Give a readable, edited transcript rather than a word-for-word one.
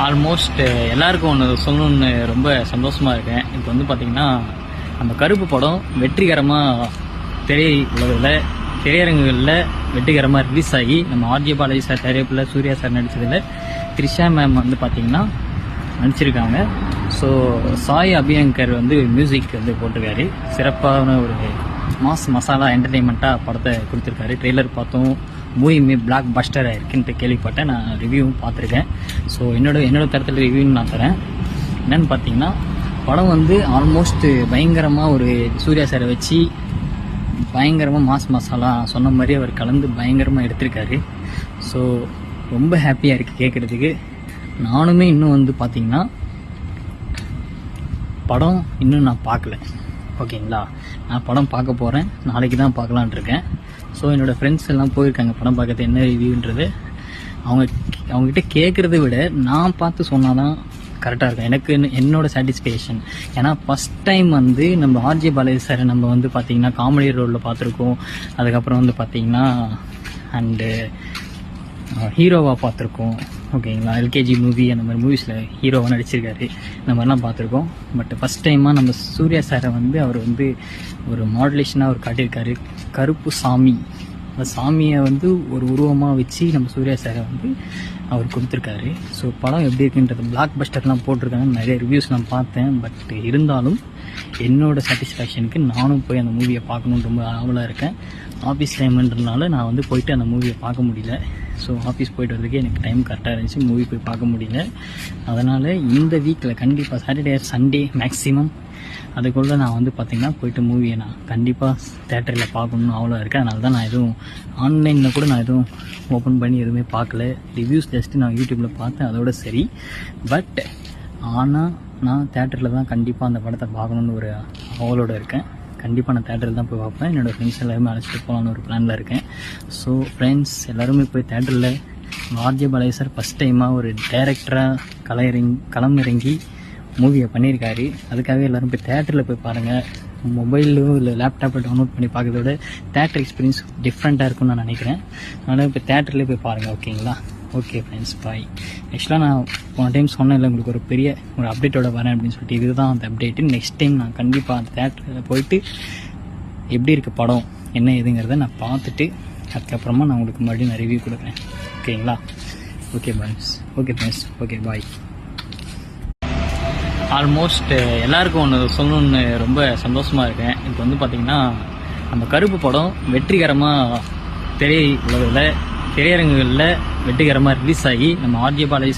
Almost எல்லாருக்கும் ஒன்று சொல்லணும்னு ரொம்ப சந்தோஷமாக இருக்கேன். இப்போ வந்து பார்த்திங்கன்னா நம்ம கருப்பு படம் வெற்றிகரமாக திரையரங்குகளில் வெற்றிகரமாக ரிலீஸ் ஆகி நம்ம ஆர்ஜே பாலாஜி சார் தயாரிப்பில் சூர்யா சார் நடித்ததில் த்ரிஷா மேம் வந்து பார்த்திங்கன்னா நடிச்சிருக்காங்க. ஸோ சாய் அபியங்கர் வந்து மியூசிக் வந்து போட்டிருக்காரு. சிறப்பான ஒரு மாஸ் மசாலா என்டர்டெயின்மெண்ட்டாக படத்தை கொடுத்துருக்காரு. ட்ரெய்லர் பார்த்தோம், மூவியுமே பிளாக் பஸ்டராக இருக்குன்ட்டு கேள்விப்பட்டேன். நான் ரிவ்யூவும் பார்த்துருக்கேன். ஸோ என்னோட தரத்தில் ரிவ்யூன்னு நான் தரேன். என்னென்னு பார்த்தீங்கன்னா படம் வந்து ஆல்மோஸ்ட் பயங்கரமாக ஒரு சூர்யா சாரை வச்சு பயங்கரமாக மாஸ் மசாலா சொன்ன மாதிரி அவர் கலந்து பயங்கரமாக எடுத்திருக்காரு. ஸோ ரொம்ப ஹாப்பியாக இருக்குது கேட்குறதுக்கு. நானுமே இன்னும் வந்து பார்த்திங்கன்னா படம் இன்னும் நான் பார்க்கல. ஓகேங்களா, நான் படம் பார்க்க போகிறேன். நாளைக்கு தான் பார்க்கலான் இருக்கேன். ஸோ என்னோடய ஃப்ரெண்ட்ஸ் எல்லாம் போயிருக்காங்க படம் பார்க்கறது. என்ன ரிவ்யூன்றது அவங்ககிட்ட கேட்குறத விட நான் பார்த்து சொன்னால் தான் கரெக்டாக இருக்கும் எனக்கு, என்னோட சாட்டிஸ்ஃபேக்ஷன். ஏன்னா ஃபஸ்ட் டைம் வந்து நம்ம ஆர்ஜே பாலாஜி சாரை நம்ம வந்து பார்த்திங்கன்னா காமெடி ரோலில் பார்த்துருக்கோம். அதுக்கப்புறம் வந்து பார்த்திங்கன்னா அண்டு ஹீரோவாக பார்த்துருக்கோம். ஓகேங்களா, எல்கேஜி மூவி அந்த மாதிரி மூவிஸில் ஹீரோவாக நடிச்சிருக்காரு. இந்த மாதிரிலாம் பார்த்துருக்கோம். பட் ஃபஸ்ட் டைமாக நம்ம சூர்யா சாரை வந்து அவர் வந்து ஒரு மாடுலேஷனாக அவர் காட்டியிருக்காரு. கருப்பு சாமி, அந்த சாமியை வந்து ஒரு உருவமாக வச்சு நம்ம சூர்யா சாரை வந்து அவர் கொடுத்துருக்காரு. ஸோ படம் எப்படி இருக்குன்றது பிளாக் பஸ்டர்லாம் போட்டிருக்காங்க. நிறைய ரிவ்யூஸ் நான் பார்த்தேன். பட் இருந்தாலும் என்னோடய சாட்டிஸ்ஃபேக்ஷனுக்கு நானும் போய் அந்த மூவியை பார்க்கணுன்னு ரொம்ப ஆவலாக இருக்கேன். ஆஃபீஸ் டைம்ன்றதுனால நான் வந்து போயிட்டு அந்த மூவியை பார்க்க முடியல. ஸோ ஆஃபீஸ் போய்ட்டு வரதுக்கு எனக்கு டைம் கரெக்டாக இருந்துச்சு, மூவி போய் பார்க்க முடியல. அதனால் இந்த வீக்கில் கண்டிப்பாக சாட்டர்டே சண்டே மேக்ஸிமம் அதுக்குள்ளே நான் வந்து பார்த்திங்கன்னா போய்ட்டு மூவியை நான் கண்டிப்பாக தேட்டரில் பார்க்கணுன்னு அவ்வளோ இருக்கேன். அதனால தான் நான் எதுவும் ஆன்லைனில் கூட நான் எதுவும் ஓப்பன் பண்ணி எதுவுமே பார்க்கல. ரிவ்யூஸ் ஜஸ்ட்டு நான் யூடியூப்பில் பார்த்தேன், அதோட சரி. பட் ஆனால் நான் தேட்டரில் தான் கண்டிப்பாக அந்த படத்தை பார்க்கணுன்னு ஒரு அவளோட இருக்கேன். கண்டிப்பாக நான் தேட்டரில் தான் போய் பார்ப்பேன். என்னோடய ஃப்ரெண்ட்ஸ் எல்லாருமே அழைச்சிட்டு போகலான்னு ஒரு பிளானில் இருக்கேன். ஸோ ஃப்ரெண்ட்ஸ் எல்லாருமே போய் தேட்டரில் ஆர்ஜே பாலாஜி சார் ஃபஸ்ட் டைமாக ஒரு டைரக்டராக களமிறங்கி மூவியை பண்ணியிருக்காரு. அதுக்காகவே எல்லோரும் போய் தேட்டரில் போய் பாருங்கள். மொபைலோ இல்லை லேப்டாப்பில் டவுன்லோட் பண்ணி பார்க்கறத விட தேட்டர் எக்ஸ்பீரியன்ஸ் டிஃப்ரெண்ட்டாக இருக்கும்னு நான் நினைக்கிறேன். அதனால் இப்போ தேட்டர்லேயே போய் பாருங்கள். ஓகேங்களா, ஓகே ஃப்ரெண்ட்ஸ், பாய். ஆக்சுவலாக நான் போன டைம் சொன்னேன் இல்லை உங்களுக்கு ஒரு பெரிய ஒரு அப்டேட்டோட வரேன் அப்படின்னு சொல்லிட்டு. இதுதான் அந்த அப்டேட்டு. நெக்ஸ்ட் டைம் நான் கண்டிப்பாக அந்த தேட்டரில் போயிட்டு எப்படி இருக்குது படம் என்ன ஏதுங்கிறத நான் பார்த்துட்டு அதுக்கப்புறமா நான் உங்களுக்கு மறுபடியும் நான் ரிவ்யூ கொடுக்குறேன். ஓகேங்களா, okay friends, okay bye. Almost எல்லாருக்கும் ஒன்று சொல்லணுன்னு ரொம்ப சந்தோஷமாக இருக்கேன். இப்போ வந்து பார்த்திங்கன்னா நம்ம கருப்பு படம் வெற்றிகரமாக திரையரங்குகளில் வெற்றிகரமாக ரிலீஸ் ஆகி நம்ம ஆர்ஜே பாலாஜி